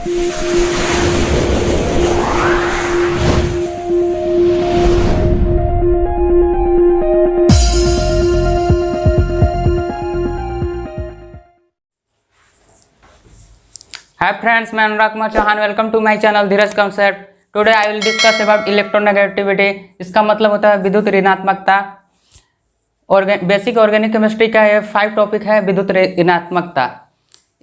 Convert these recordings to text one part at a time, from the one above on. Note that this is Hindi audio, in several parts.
Hi friends, मैं Anurag Kumar Chauhan. Welcome to my channel Dheeraj concept. Today I will discuss about electronegativity. इसका मतलब होता है विद्युत ऋणात्मकता। बेसिक ऑर्गेनिक केमिस्ट्री का ये 5 टॉपिक है विद्युत ऋणात्मकता।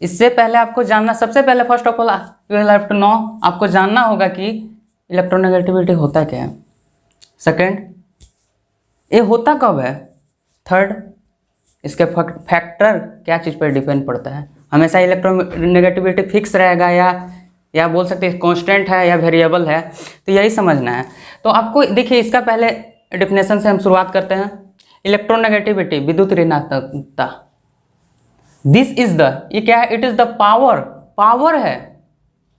इससे पहले आपको जानना, सबसे पहले first of all you will have to know, आपको जानना होगा कि इलेक्ट्रोनेगेटिविटी होता क्या है। सेकेंड, ये होता कब है। थर्ड, इसके फैक्टर क्या चीज़ पर डिपेंड पड़ता है। हमेशा इलेक्ट्रोनेगेटिविटी फिक्स रहेगा या बोल सकते हैं कांस्टेंट है या वेरिएबल है, तो यही समझना है। तो आपको देखिए, इसका पहले डिफिनेशन से हम शुरुआत करते हैं। इलेक्ट्रोनेगेटिविटी, विद्युत ऋणात्मकता। दिस इज द, ये क्या है, इट इज द पावर है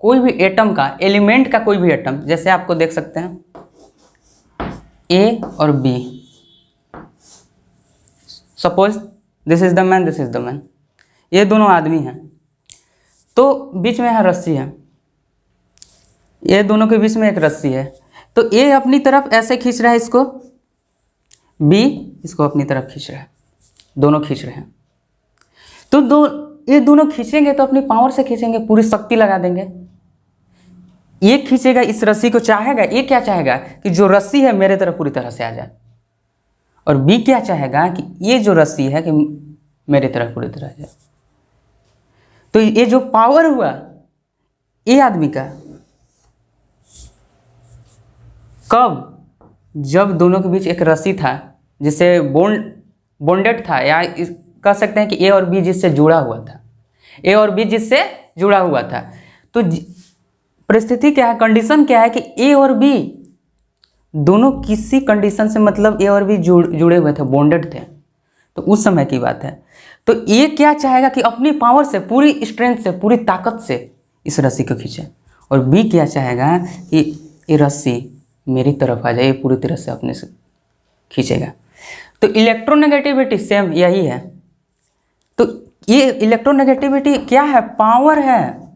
कोई भी एटम का, एलिमेंट का कोई भी एटम। जैसे आपको देख सकते हैं ए और b. Suppose this is the man, this is the man, ये दोनों आदमी हैं। तो बीच में यहाँ रस्सी है, ये दोनों के बीच में एक रस्सी है। तो ए अपनी तरफ ऐसे खींच रहा है इसको, बी इसको अपनी तरफ खींच रहा है, दोनों खींच रहे हैं। तो ये दोनों खींचेंगे तो अपनी पावर से खींचेंगे, पूरी शक्ति लगा देंगे। ये खींचेगा इस रस्सी को, चाहेगा, ये क्या चाहेगा कि जो रस्सी है मेरे तरफ पूरी तरह से आ जाए, और बी क्या चाहेगा कि ये जो रस्सी है कि मेरी तरफ पूरी तरह आ जाए। तो ये जो पावर हुआ ये आदमी का, कब, जब दोनों के बीच एक रस्सी था जिससे बॉन्डेड था, या कह सकते हैं कि ए और बी जिससे जुड़ा हुआ था, ए और बी जिससे जुड़ा हुआ था। तो परिस्थिति क्या है, कंडीशन क्या है कि ए और बी दोनों किसी कंडीशन से, मतलब ए और बी जुड़े हुए थे, बॉन्डेड थे। तो उस समय की बात है। तो ये क्या चाहेगा कि अपनी पावर से, पूरी स्ट्रेंथ से, पूरी ताकत से इस रस्सी को खींचे, और बी क्या चाहेगा कि ये रस्सी मेरी तरफ आ जाए, पूरी तरह से अपने से खींचेगा। तो इलेक्ट्रोनेगेटिविटी सेम यही है। तो ये इलेक्ट्रोनेगेटिविटी क्या है, पावर है,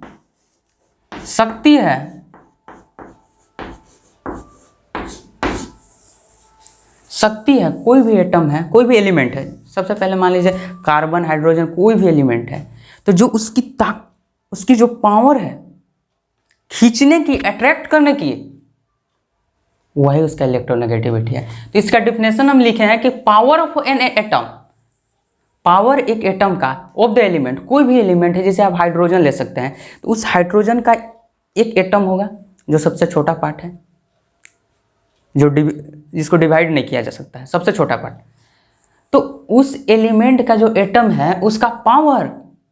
शक्ति है। शक्ति है, कोई भी एटम है, कोई भी एलिमेंट है। सबसे पहले मान लीजिए कार्बन, हाइड्रोजन, कोई भी एलिमेंट है, तो जो उसकी जो पावर है खींचने की, अट्रैक्ट करने की, वही उसका इलेक्ट्रोनेगेटिविटी है। तो इसका डिफिनेशन हम लिखे हैं कि power of an atom, power एक एटम का ऑफ द एलिमेंट, कोई भी एलिमेंट है, जैसे आप हाइड्रोजन ले सकते हैं, तो उस हाइड्रोजन का एक एटम होगा जो सबसे छोटा पार्ट है, जो जिसको डिवाइड नहीं किया जा सकता है, सबसे छोटा पार्ट। तो उस एलिमेंट का जो एटम है उसका पावर,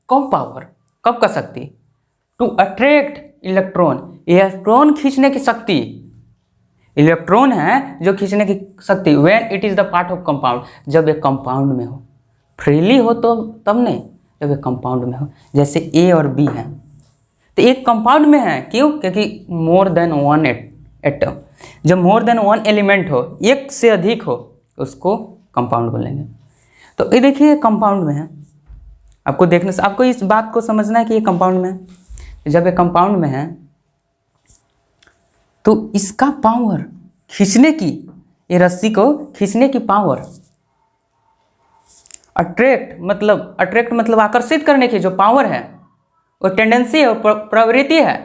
कब का शक्ति, टू अट्रैक्ट इलेक्ट्रॉन, इलेक्ट्रॉन खींचने की शक्ति, इलेक्ट्रॉन है जो खींचने की शक्ति। When it is the part of compound, जब एक कंपाउंड में हो, फ्रीली हो तो तब नहीं, जब एक कंपाउंड में हो। जैसे ए और बी है, तो एक कंपाउंड में है, क्यों, क्योंकि मोर देन वन एटम, जब मोर देन वन एलिमेंट हो, एक से अधिक हो, उसको कंपाउंड बोलेंगे। तो ये देखिए कंपाउंड में है, आपको देखने से, आपको इस बात को समझना है कि ये कंपाउंड में है। जब ये कंपाउंड में है तो इसका पावर खींचने की, ये रस्सी को खींचने की पावर, अट्रैक्ट मतलब आकर्षित करने की जो पावर है, वो टेंडेंसी है, प्रवृत्ति है,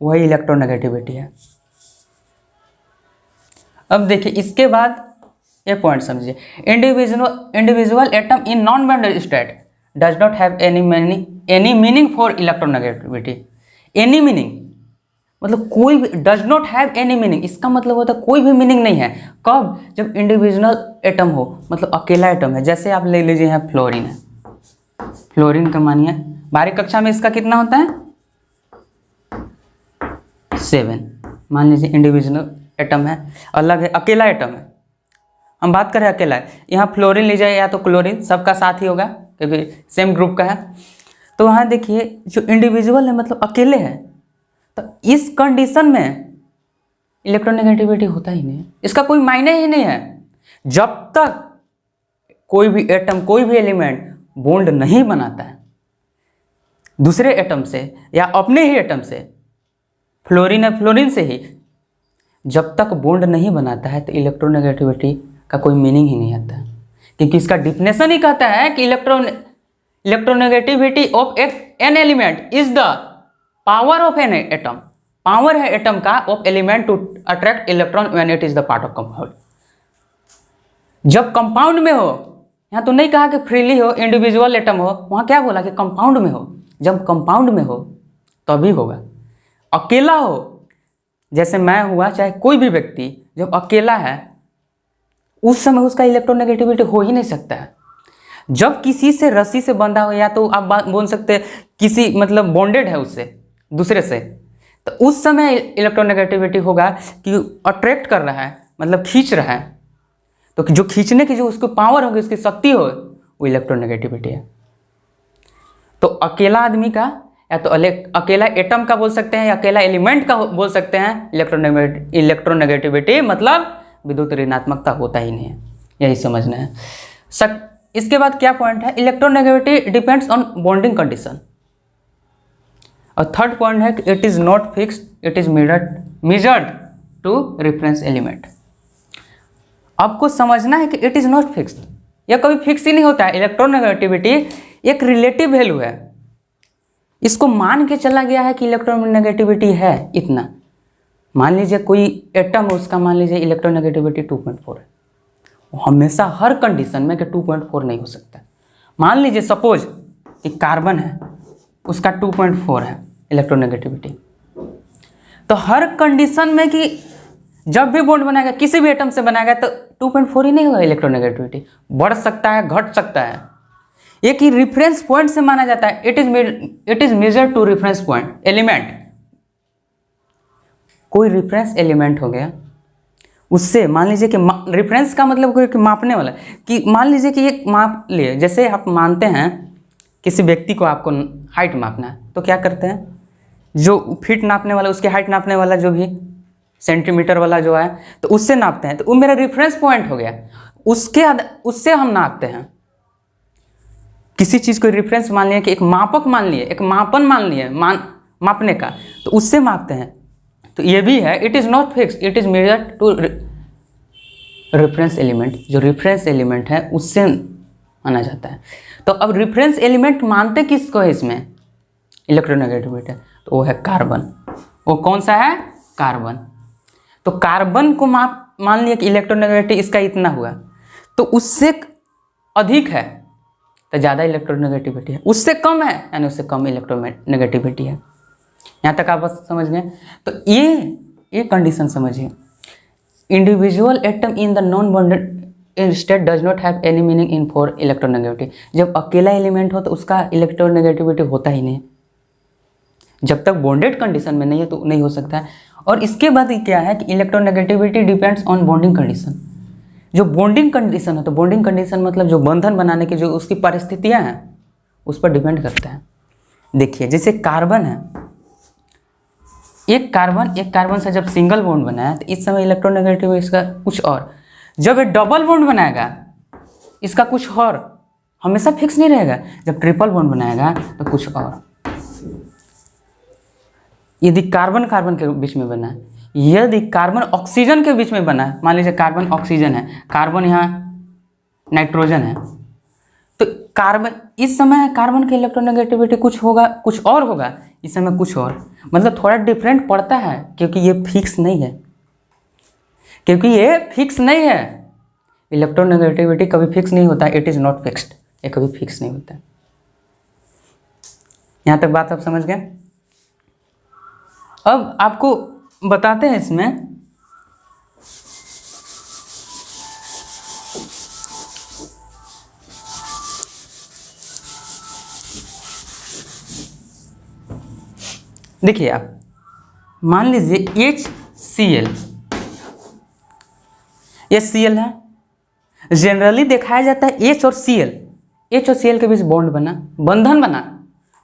वही इलेक्ट्रोनेगेटिविटी है। अब देखिए इसके बाद ये पॉइंट समझिए। Individual atom in non bounded state does not have any meaning for electronegativity. Any meaning मतलब कोई भी, does not have any meaning, इसका मतलब होता है कोई भी मीनिंग नहीं है। कब, जब इंडिविजुअल एटम हो, मतलब अकेला एटम है। जैसे आप ले लीजिए यहाँ फ्लोरीन है, फ्लोरीन का मानिए बारीक कक्षा में इसका कितना होता है, 7। मान लीजिए इंडिविजुअल एटम है, अलग है, अकेला एटम है, हम बात करें अकेला है। यहाँ फ्लोरीन लीजिए या तो क्लोरीन, सबका साथ ही होगा क्योंकि सेम ग्रुप का है। तो वहाँ देखिए जो इंडिविजुअल है मतलब अकेले है, तो इस कंडीशन में इलेक्ट्रोनेगेटिविटी होता ही नहीं, इसका कोई मायने ही नहीं है। जब तक कोई भी एटम, कोई भी एलिमेंट बॉन्ड नहीं बनाता है दूसरे एटम से या अपने ही एटम से, फ्लोरीन है, फ्लोरीन से ही जब तक बॉन्ड नहीं बनाता है तो इलेक्ट्रोनेगेटिविटी का कोई मीनिंग ही नहीं आता, क्योंकि इसका डिफिनेशन ही कहता है कि electronegativity of an element is the power of an atom. Power है एटम का of element to attract electron when it is the part of compound. जब कंपाउंड में हो, यहाँ तो नहीं कहा कि फ्रीली हो, इंडिविजुअल एटम हो, वहाँ क्या बोला कि कंपाउंड में हो। जब कंपाउंड में हो तभी होगा। अकेला हो, जैसे मैं हुआ, चाहे कोई भी व्यक्ति जब अकेला है उस समय उसका इलेक्ट्रोनेगेटिविटी हो ही नहीं सकता है। जब किसी से रस्सी से बंधा हो, या तो आप बोल सकते हैं किसी मतलब बॉन्डेड है उससे दूसरे से, तो उस समय इलेक्ट्रोनेगेटिविटी होगा कि अट्रैक्ट कर रहा है, मतलब खींच रहा है। तो जो खींचने की जो उसको पावर होगी, उसकी शक्ति हो, वो इलेक्ट्रोनेगेटिविटी है। तो अकेला आदमी का, या तो अकेला एटम का बोल सकते हैं, या अकेला एलिमेंट का बोल सकते हैं इलेक्ट्रोनेगेटिविटी, मतलब विद्युत ऋणात्मकता होता ही नहीं है। यही समझना है। इसके बाद क्या पॉइंट है, electronegativity depends on bonding condition. और थर्ड पॉइंट है कि it is not fixed, it is measured to reference element. आपको समझना है कि इट इज नॉट फिक्स्ड, यह कभी फिक्स ही नहीं होता है। इलेक्ट्रोनेगेटिविटी एक रिलेटिव वैल्यू है। इसको मान के चला गया है कि इलेक्ट्रोनेगेटिविटी है इतना। मान लीजिए कोई एटम है, उसका मान लीजिए इलेक्ट्रोनेगेटिविटी 2.4 है, वो हमेशा हर कंडीशन में कि 2.4 नहीं हो सकता। मान लीजिए सपोज कि कार्बन है, उसका 2.4 है इलेक्ट्रोनेगेटिविटी, तो हर कंडीशन में कि जब भी बॉन्ड बनाएगा, किसी भी एटम से बनाएगा, तो 2.4 ही नहीं होगा इलेक्ट्रोनेगेटिविटी, बढ़ सकता है, घट सकता है। एक ही रिफरेंस पॉइंट से माना जाता है। It is measure to reference point element. कोई रेफरेंस एलिमेंट हो गया, उससे मान लीजिए कि रेफरेंस का मतलब कोई कि मापने वाला, कि मान लीजिए कि एक माप लिए, जैसे आप मानते हैं किसी व्यक्ति को आपको हाइट मापना है, तो क्या करते हैं, जो फीट नापने वाला, उसकी हाइट नापने वाला जो भी सेंटीमीटर वाला जो है, तो उससे नापते हैं। तो वो मेरा रेफरेंस पॉइंट हो गया, उससे हम नापते हैं। किसी चीज़ को रेफरेंस मान लिया, कि एक मापक मान लिए, एक मापन मान लिए, मापने का, तो उससे मापते हैं। तो ये भी है, it is not fix, it is measured to reference element. जो रेफरेंस एलिमेंट है उससे माना जाता है। तो अब रेफरेंस एलिमेंट मानते किसको है इसमें इलेक्ट्रोनेगेटिविटी, तो वो है कार्बन। वो कौन सा है, कार्बन। तो कार्बन को मान लिया कि इलेक्ट्रोनेगेटिविटी इसका इतना हुआ, तो उससे अधिक है तो ज़्यादा इलेक्ट्रोनेगेटिविटी है, उससे कम है यानी उससे कम इलेक्ट्रोनेगेटिविटी है। यहाँ तक आप बस समझ गए। तो ये कंडीशन समझिए, individual atom in the non bonded state does not have any meaning in for electronegativity. जब अकेला एलिमेंट हो तो उसका इलेक्ट्रोनेगेटिविटी होता ही नहीं, जब तक बॉन्डेड कंडीशन में नहीं है तो नहीं हो सकता है। और इसके बाद क्या है कि electronegativity depends on bonding condition. जो बॉन्डिंग कंडीशन है, तो बॉन्डिंग कंडीशन मतलब जो बंधन बनाने की जो उसकी परिस्थितियां हैं उस पर डिपेंड करता है। देखिए जैसे कार्बन है, एक कार्बन से जब सिंगल बॉन्ड बनाया तो इस समय इलेक्ट्रोनेगेटिविटी इसका कुछ और, जब ये डबल बॉन्ड बनाएगा इसका कुछ और, हमेशा फिक्स नहीं रहेगा। जब ट्रिपल बॉन्ड बनाएगा तो कुछ और। यदि कार्बन कार्बन के बीच में बना है, यदि कार्बन ऑक्सीजन के बीच में बना है, मान लीजिए कार्बन ऑक्सीजन है, कार्बन यहाँ नाइट्रोजन है, तो कार्बन इस समय कार्बन की इलेक्ट्रोनेगेटिविटी कुछ होगा, कुछ और होगा, इस समय कुछ और, मतलब थोड़ा डिफरेंट पड़ता है क्योंकि ये फिक्स नहीं है, क्योंकि ये फिक्स नहीं है। इलेक्ट्रोनेगेटिविटी कभी फिक्स नहीं होता, इट इज़ नॉट फिक्स्ड, ये कभी फिक्स नहीं होता। यहाँ तक बात आप समझ गए। अब आपको बताते हैं इसमें देखिए, आप मान लीजिए HCl, ये Cl है। जनरली दिखाया जाता है H और Cl, H और Cl के बीच बॉन्ड बना, बंधन बना,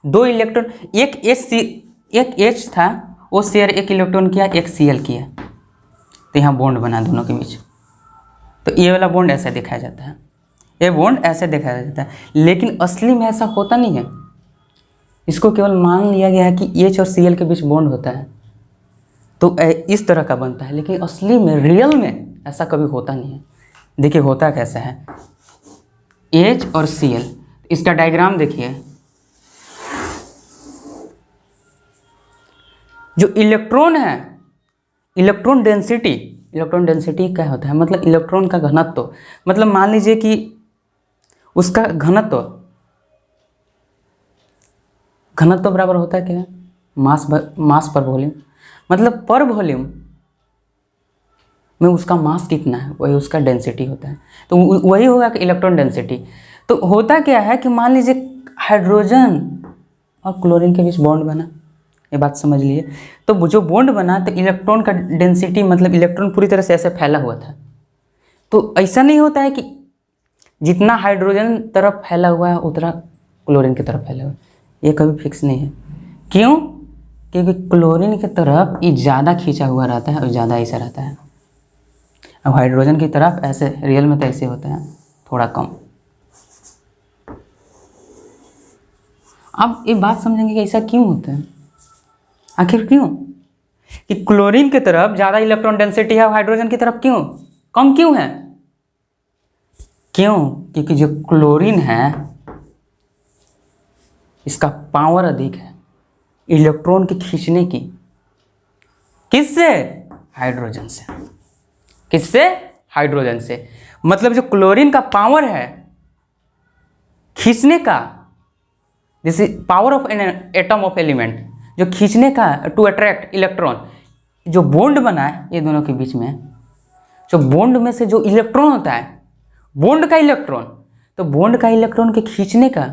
दो इलेक्ट्रॉन, एक H था, वो शेयर एक इलेक्ट्रॉन किया, एक Cl किया, तो यहाँ बॉन्ड बना दोनों के बीच। तो ये वाला बॉन्ड ऐसे दिखाया जाता है, ये बॉन्ड ऐसे दिखाया जाता है, लेकिन असली में ऐसा होता नहीं है। इसको केवल मान लिया गया है कि H और Cl के बीच बॉन्ड होता है, तो इस तरह का बनता है, लेकिन असली में रियल में ऐसा कभी होता नहीं है। देखिए होता कैसा है, H और Cl, इसका डायग्राम देखिए। जो इलेक्ट्रॉन है, इलेक्ट्रॉन डेंसिटी क्या होता है, मतलब इलेक्ट्रॉन का घनत्व, मतलब मान लीजिए कि उसका घनत्व बराबर होता है क्या, मास पर वॉल्यूम, मतलब पर वॉल्यूम में उसका मास कितना है वही उसका डेंसिटी होता है। तो वही होगा कि इलेक्ट्रॉन डेंसिटी। तो होता क्या है कि मान लीजिए हाइड्रोजन और क्लोरीन के बीच बॉन्ड बना, ये बात समझ लिए। तो जो बॉन्ड बना तो इलेक्ट्रॉन का डेंसिटी, मतलब इलेक्ट्रॉन पूरी तरह से ऐसे फैला हुआ था। तो ऐसा नहीं होता है कि जितना हाइड्रोजन तरफ फैला हुआ है उतना क्लोरीन की तरफ फैला हुआ है, ये कभी फिक्स नहीं है। क्यों? क्योंकि क्लोरीन की तरफ ये ज़्यादा खींचा हुआ रहता है और ज़्यादा ऐसा रहता है, अब हाइड्रोजन की तरफ ऐसे रियल में तो ऐसे होता है थोड़ा कम। अब ये बात समझेंगे कि ऐसा क्यों होता है, आखिर क्यों कि क्लोरीन की तरफ ज़्यादा इलेक्ट्रॉन डेंसिटी है और हाइड्रोजन की तरफ क्यों कम क्यों है? क्यों? क्योंकि जो क्लोरीन है इसका पावर अधिक है इलेक्ट्रॉन की खींचने की। किससे? हाइड्रोजन से। किससे? हाइड्रोजन से। मतलब जो क्लोरीन का पावर है खींचने का, जैसे power of an atom of element, जो खींचने का, टू अट्रैक्ट इलेक्ट्रॉन, जो बॉन्ड बना है ये दोनों के बीच में, जो बॉन्ड में से जो इलेक्ट्रॉन होता है, बॉन्ड का इलेक्ट्रॉन, तो बॉन्ड का इलेक्ट्रॉन के खींचने का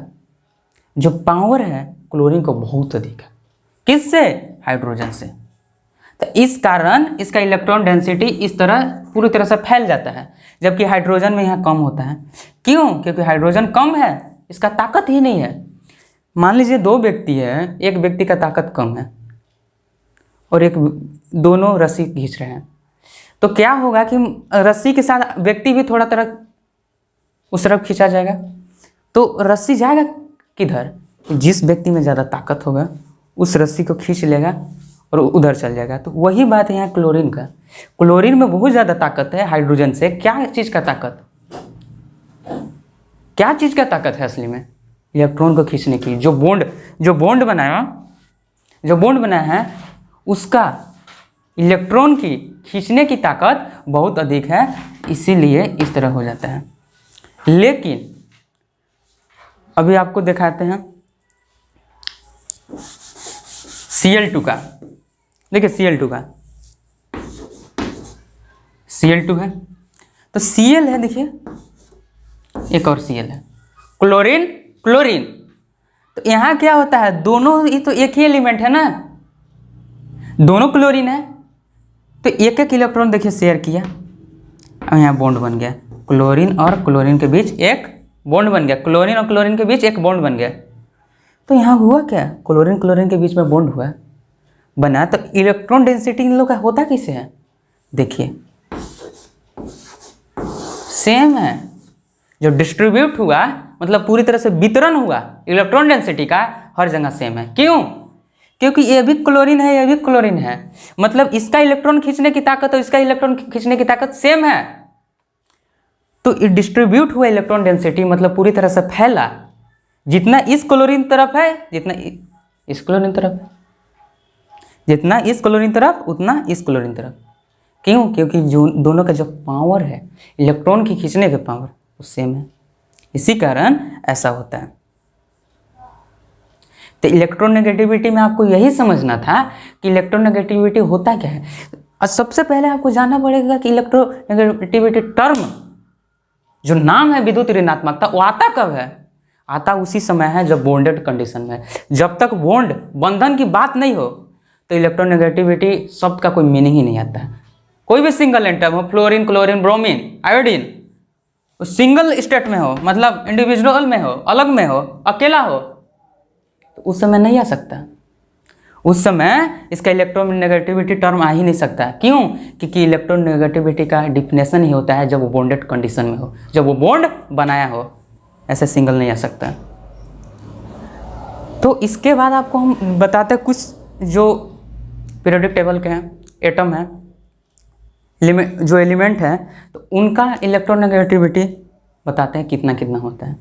जो पावर है क्लोरीन को बहुत अधिक है। किससे? हाइड्रोजन से। तो इस कारण इसका इलेक्ट्रॉन डेंसिटी इस तरह पूरी तरह से फैल जाता है, जबकि हाइड्रोजन में यहाँ कम होता है। क्यों? क्योंकि हाइड्रोजन कम है, इसका ताकत ही नहीं है। मान लीजिए दो व्यक्ति है, एक व्यक्ति का ताकत कम है और एक दोनों रस्सी खींच रहे हैं, तो क्या होगा कि रस्सी के साथ व्यक्ति भी थोड़ा तरह उस तरफ खींचा जाएगा, तो रस्सी जाएगा किधर? जिस व्यक्ति में ज़्यादा ताकत होगा उस रस्सी को खींच लेगा और उधर चल जाएगा। तो वही बात है यहाँ क्लोरीन का। क्लोरीन में बहुत ज़्यादा ताकत है हाइड्रोजन से। क्या चीज़ का ताकत? क्या चीज़ का ताकत है असली में? इलेक्ट्रॉन को खींचने की। जो बॉन्ड बनाया है उसका इलेक्ट्रॉन की खींचने की ताकत बहुत अधिक है, इसीलिए इस तरह हो जाता है। लेकिन अभी आपको दिखाते हैं Cl2 का। देखिए Cl2 है, तो Cl है, देखिए एक और Cl है, क्लोरीन। तो यहाँ क्या होता है, दोनों ही तो एक ही एलिमेंट है ना, दोनों क्लोरीन है, तो एक एक इलेक्ट्रॉन देखिए शेयर किया, अब यहाँ बॉन्ड बन गया, क्लोरीन और क्लोरीन के बीच एक बॉन्ड बन गया, क्लोरीन और क्लोरीन के बीच एक बॉन्ड बन गया। तो यहाँ हुआ क्या, क्लोरीन के बीच में बॉन्ड हुआ बना, तो इलेक्ट्रॉन डेंसिटी इन लोग का होता किसे है? देखिए सेम है, जो डिस्ट्रीब्यूट हुआ मतलब पूरी तरह से वितरण हुआ इलेक्ट्रॉन डेंसिटी का हर जगह सेम है। क्यों? क्योंकि ये भी क्लोरीन है, ये भी क्लोरीन है, मतलब इसका इलेक्ट्रॉन खींचने की ताकत और इसका इलेक्ट्रॉन खींचने की ताकत सेम है। तो डिस्ट्रीब्यूट हुआ इलेक्ट्रॉन डेंसिटी मतलब पूरी तरह से फैला, जितना इस क्लोरीन तरफ है जितना इस क्लोरीन तरफ है, जितना इस क्लोरीन तरफ उतना इस क्लोरीन तरफ। क्यों? क्योंकि जो दोनों का जो पावर है इलेक्ट्रॉन की खींचने के पावर वो सेम है, इसी कारण ऐसा होता है। तो इलेक्ट्रोनेगेटिविटी में आपको यही समझना था कि इलेक्ट्रोनेगेटिविटी होता क्या है। और सबसे पहले आपको जानना पड़ेगा कि इलेक्ट्रोनेगेटिविटी टर्म जो नाम है विद्युत ऋणात्मकता, वो आता कब है? आता उसी समय है जब बॉन्डेड कंडीशन में। जब तक बॉन्ड बंधन की बात नहीं हो तो इलेक्ट्रोनेगेटिविटी शब्द का कोई मीनिंग ही नहीं आता है। कोई भी सिंगल एटम हो, fluorine, chlorine, bromine, iodine, single state में हो, मतलब इंडिविजुअल में हो, अलग में हो, अकेला हो, तो उस समय नहीं आ सकता। उस समय इसका इलेक्ट्रोनेगेटिविटी टर्म आ ही नहीं सकता। क्यों? क्योंकि इलेक्ट्रोनेगेटिविटी का डिफिनेशन ही होता है जब वो बॉन्डेड कंडीशन में हो, जब वो बॉन्ड बनाया हो, ऐसे सिंगल नहीं आ सकता। तो इसके बाद आपको हम बताते हैं कुछ जो पीरियोडिक टेबल के हैं। एटम है, जो एलिमेंट है, तो उनका इलेक्ट्रोनेगेटिविटी बताते हैं कितना कितना होता है।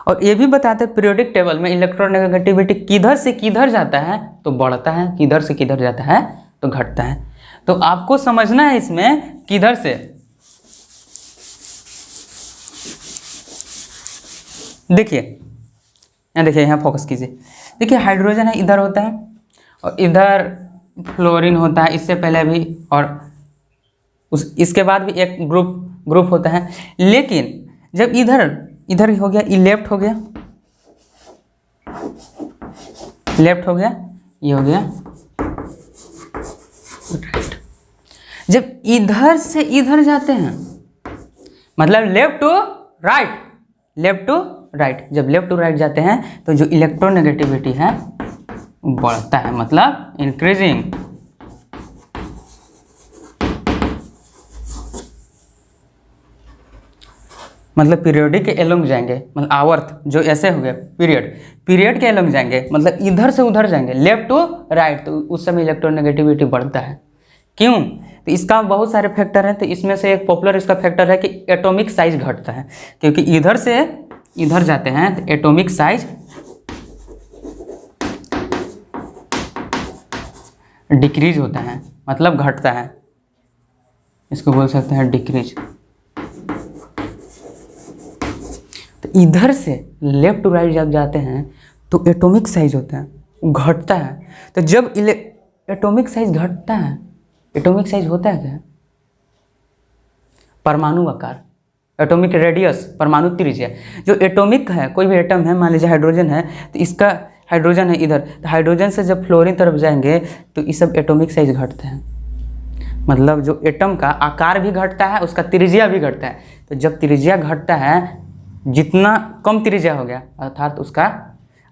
और ये भी बताते हैं पीरियोडिक टेबल में इलेक्ट्रोनेगेटिविटी किधर से किधर जाता है तो बढ़ता है, किधर से किधर जाता है तो घटता है। तो आपको समझना है इसमें किधर से, देखिए यहाँ, देखिए यहाँ फोकस कीजिए। देखिए हाइड्रोजन है, इधर होता है और इधर फ्लोरीन होता है, इससे पहले भी, और इसके बाद भी एक ग्रुप होता है। लेकिन जब इधर हो गया, ये लेफ्ट हो गया, ये हो गया राइट। जब इधर से इधर जाते हैं, मतलब लेफ्ट टू राइट, जब लेफ्ट टू राइट जाते हैं तो जो इलेक्ट्रोनेगेटिविटी है बढ़ता है, मतलब इंक्रीजिंग। मतलब पीरियडिक के एलोंग जाएंगे, मतलब आवर्त जो ऐसे हो गया पीरियड के एलोंग जाएंगे, मतलब इधर से उधर जाएंगे, लेफ्ट टू राइट, तो उस समय इलेक्ट्रोनेगेटिविटी बढ़ता है। क्यों? तो इसका बहुत सारे फैक्टर हैं, तो इसमें से एक पॉपुलर इसका फैक्टर है कि एटॉमिक साइज घटता है, क्योंकि इधर से इधर जाते हैं तो एटॉमिक साइज डिक्रीज होता है, मतलब घटता है, इसको बोल सकते हैं डिक्रीज। तो इधर से लेफ्ट टू राइट जब जाते हैं तो एटॉमिक साइज होता है, घटता है। तो जब एटॉमिक साइज घटता है, एटॉमिक साइज होता है क्या? परमाणु आकार, एटॉमिक रेडियस, परमाणु त्रिज्या। जो एटॉमिक है, कोई भी एटम है, मान लीजिए हाइड्रोजन है, तो इसका हाइड्रोजन है इधर, तो हाइड्रोजन से जब फ्लोरीन तरफ जाएंगे तो ये सब एटॉमिक साइज घटते हैं, मतलब जो एटम का आकार भी घटता है, उसका त्रिज्या भी घटता है। तो जब त्रिज्या घटता है, जितना कम त्रिज्या हो गया अर्थात उसका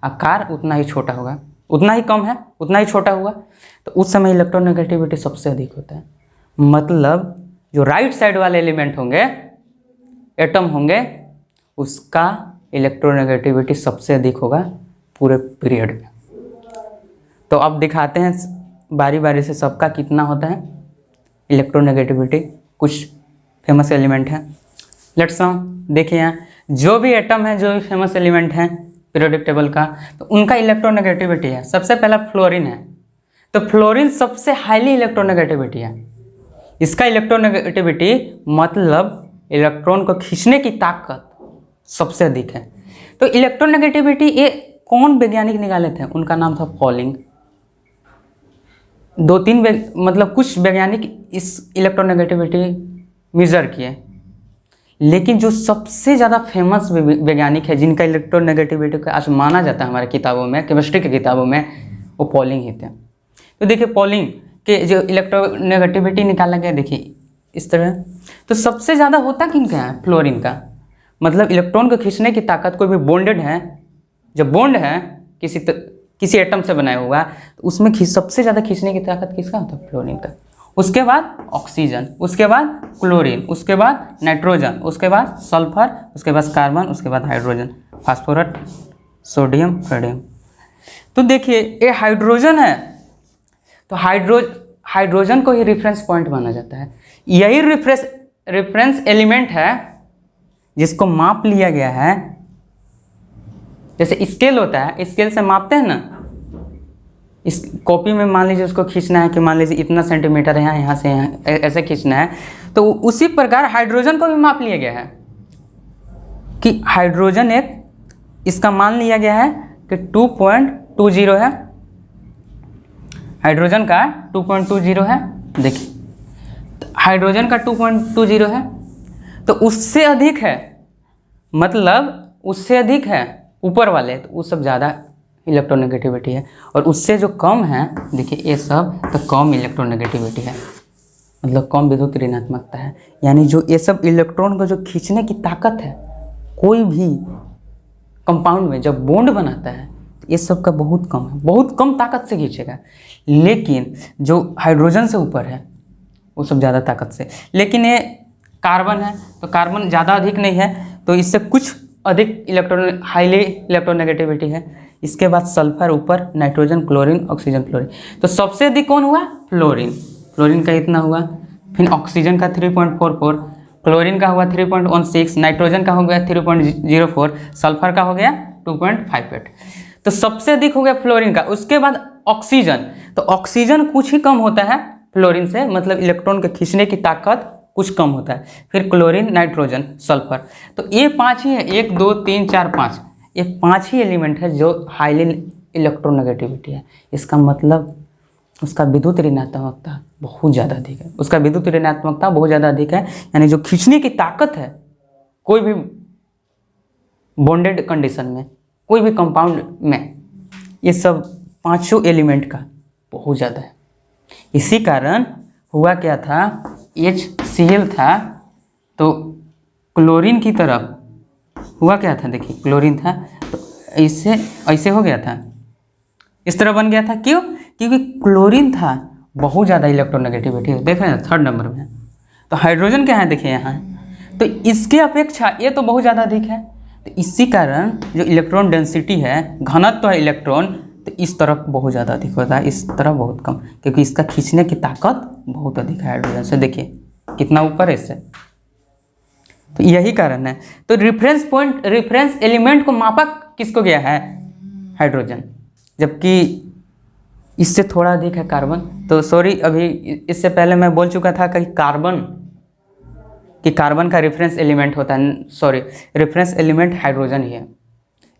आकार उतना ही छोटा होगा, उतना ही कम है उतना ही छोटा होगा, तो उस समय इलेक्ट्रोनेगेटिविटी सबसे अधिक होता है। मतलब जो राइट साइड वाले एलिमेंट होंगे, एटम होंगे, उसका इलेक्ट्रोनेगेटिविटी सबसे अधिक होगा पूरे पीरियड में। तो अब दिखाते हैं बारी बारी से सबका कितना होता है इलेक्ट्रोनेगेटिविटी। कुछ फेमस एलिमेंट हैं, लेट्स देखिए यहाँ जो भी एटम है, जो भी फेमस एलिमेंट है पीरियोडिक टेबल का, तो उनका इलेक्ट्रोनेगेटिविटी है। सबसे पहला फ्लोरीन है, तो फ्लोरीन सबसे हाईली इलेक्ट्रोनेगेटिविटी है। इसका इलेक्ट्रोनेगेटिविटी मतलब इलेक्ट्रॉन को खींचने की ताकत सबसे अधिक है। तो इलेक्ट्रोनेगेटिविटी ये कौन वैज्ञानिक निकाले थे? उनका नाम था पॉलिंग। मतलब कुछ वैज्ञानिक इस इलेक्ट्रोनेगेटिविटी मेजर किए, लेकिन जो सबसे ज़्यादा फेमस वैज्ञानिक है, जिनका इलेक्ट्रोनेगेटिविटी को आज माना जाता है हमारे किताबों में, केमिस्ट्री की किताबों में, वो पॉलिंग ही थे। तो देखिए पॉलिंग के जो इलेक्ट्रोनेगेटिविटी निकाला गया, देखिए इस तरह। तो सबसे ज़्यादा होता किनका है? फ्लोरीन का। मतलब इलेक्ट्रॉन को खींचने की ताकत, कोई भी बॉन्डेड है, जब बॉन्ड है किसी एटम से बनाया हुआ, तो उसमें सबसे ज़्यादा खींचने की ताकत किसका होता है? फ्लोरीन का। उसके बाद ऑक्सीजन, उसके बाद क्लोरीन, उसके बाद नाइट्रोजन, उसके बाद सल्फर, उसके बाद कार्बन, उसके बाद हाइड्रोजन, फास्फोरस, सोडियम, रेडियम। तो देखिए ये हाइड्रोजन है, तो हाइड्रोजन को ही रेफरेंस पॉइंट माना जाता है। यही रेफरेंस एलिमेंट है जिसको माप लिया गया है। जैसे स्केल होता है, स्केल से मापते हैं ना, इस कॉपी में मान लीजिए उसको खींचना है कि मान लीजिए इतना सेंटीमीटर है, यहाँ से यहाँ ऐसे खींचना है, तो उसी प्रकार हाइड्रोजन को भी माप लिया गया है कि हाइड्रोजन एक, इसका मान लिया गया है कि 2.20 है, हाइड्रोजन का 2.20 है। देखिए हाइड्रोजन का 2.20 है, तो उससे अधिक है, मतलब उससे अधिक है ऊपर वाले, तो वो सब ज़्यादा इलेक्ट्रोनेगेटिविटी है। और उससे जो कम है, देखिए ये सब तो कम इलेक्ट्रोनेगेटिविटी है, मतलब कम विद्युत ऋणात्मकता है। यानी जो ये सब इलेक्ट्रॉन को जो खींचने की ताकत है, कोई भी कंपाउंड में जब बॉन्ड बनाता है, ये सब का बहुत कम है, बहुत कम ताकत से खींचेगा। लेकिन जो हाइड्रोजन से ऊपर है वो सब ज़्यादा ताकत से। लेकिन ये कार्बन है, तो कार्बन ज़्यादा अधिक नहीं है, तो इससे कुछ अधिक हाईली इलेक्ट्रोनेगेटिविटी है। इसके बाद सल्फर ऊपर, नाइट्रोजन, क्लोरीन, ऑक्सीजन, फ्लोरीन। तो सबसे अधिक कौन हुआ? फ्लोरीन। क्लोरीन का इतना हुआ, फिर ऑक्सीजन का 3.44, क्लोरीन का हुआ 3.16, नाइट्रोजन का हो गया 3.04, सल्फर का हो गया 2.58। तो सबसे अधिक हो गया फ्लोरीन का, उसके बाद ऑक्सीजन। तो ऑक्सीजन कुछ ही कम होता है फ्लोरीन से, मतलब इलेक्ट्रॉन के खींचने की ताकत कुछ कम होता है। फिर क्लोरीन, नाइट्रोजन, सल्फर। तो ये 5 ही है, 1 2 3 4 5, ये 5 ही एलिमेंट है जो हाईली इलेक्ट्रोनेगेटिविटी है। इसका मतलब उसका विद्युत ऋणात्मकता बहुत ज़्यादा अधिक है, उसका विद्युत ऋणात्मकता बहुत ज़्यादा अधिक है, यानी जो खींचने की ताकत है कोई भी बॉन्डेड कंडीशन में, कोई भी कंपाउंड में, ये सब 5 एलिमेंट का बहुत ज़्यादा है। इसी कारण हुआ क्या था, HCl था तो क्लोरीन की तरफ हुआ क्या था, देखिए क्लोरीन था तो ऐसे हो गया था, इस तरह बन गया था। क्यों? क्योंकि क्लोरीन था बहुत ज़्यादा इलेक्ट्रोनेगेटिविटी है, देख रहे हैं 3rd नंबर में। तो हाइड्रोजन क्या है, देखिए यहाँ, तो इसके अपेक्षा ये तो बहुत ज़्यादा अधिक है। तो इसी कारण जो इलेक्ट्रॉन डेंसिटी है, घनत्व है इलेक्ट्रॉन, तो इस तरफ बहुत ज़्यादा अधिक होता है, इस तरफ बहुत कम, क्योंकि इसका खींचने की ताकत बहुत अधिक है हाइड्रोजन से। देखिए कितना ऊपर है इससे, तो यही कारण है। तो रेफरेंस पॉइंट, रेफरेंस एलिमेंट को मापा किसको गया है, हाइड्रोजन, जबकि इससे थोड़ा अधिक है कार्बन। तो सॉरी, अभी इससे पहले मैं बोल चुका था कि कार्बन का रेफरेंस एलिमेंट होता है, सॉरी रेफरेंस एलिमेंट हाइड्रोजन ही है।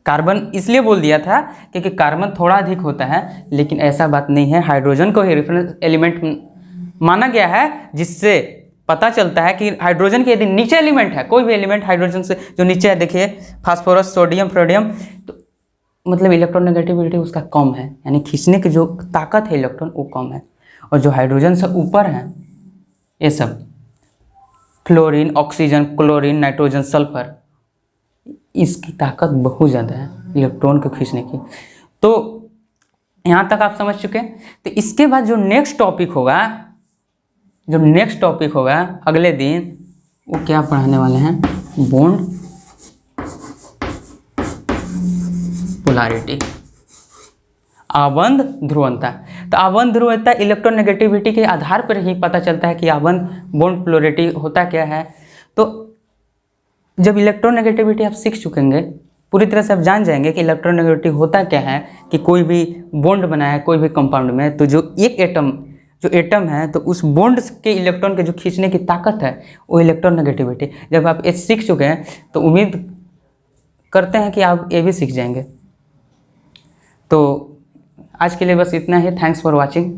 कार्बन इसलिए बोल दिया था क्योंकि कार्बन थोड़ा अधिक होता है, लेकिन ऐसा बात नहीं है, हाइड्रोजन को ही रेफरेंस एलिमेंट माना गया है, जिससे पता चलता है कि हाइड्रोजन के यदि नीचे एलिमेंट है, कोई भी एलिमेंट हाइड्रोजन से जो नीचे है, देखिए फास्फोरस, सोडियम, सोडियम, तो मतलब इलेक्ट्रोनेगेटिविटी उसका कम है, यानी खींचने की जो ताकत है इलेक्ट्रॉन वो कम है। और जो हाइड्रोजन से ऊपर है, ये सब fluorine, oxygen, chlorine, nitrogen, sulphur, इसकी ताकत बहुत ज़्यादा है इलेक्ट्रॉन को खींचने की। तो यहाँ तक आप समझ चुके हैं। तो इसके बाद जो नेक्स्ट टॉपिक होगा अगले दिन, वो क्या पढ़ाने वाले हैं, बॉन्ड पोलैरिटी, आबंध ध्रुवता। तो आबंध ध्रुवता इलेक्ट्रोनेगेटिविटी के आधार पर ही पता चलता है कि आबंध बॉन्ड पोलैरिटी होता क्या है। तो जब इलेक्ट्रोनेगेटिविटी आप सीख चुकेंगे, पूरी तरह से आप जान जाएंगे कि इलेक्ट्रोनेगेटिविटी होता क्या है, कि कोई भी बॉन्ड बना है कोई भी कंपाउंड में, तो जो एक एटम है, तो उस बॉन्ड के इलेक्ट्रॉन के जो खींचने की ताकत है वो इलेक्ट्रोनेगेटिविटी। जब आप ये सीख चुके हैं तो उम्मीद करते हैं कि आप ये भी सीख जाएंगे। तो आज के लिए बस इतना ही। Thanks for watching.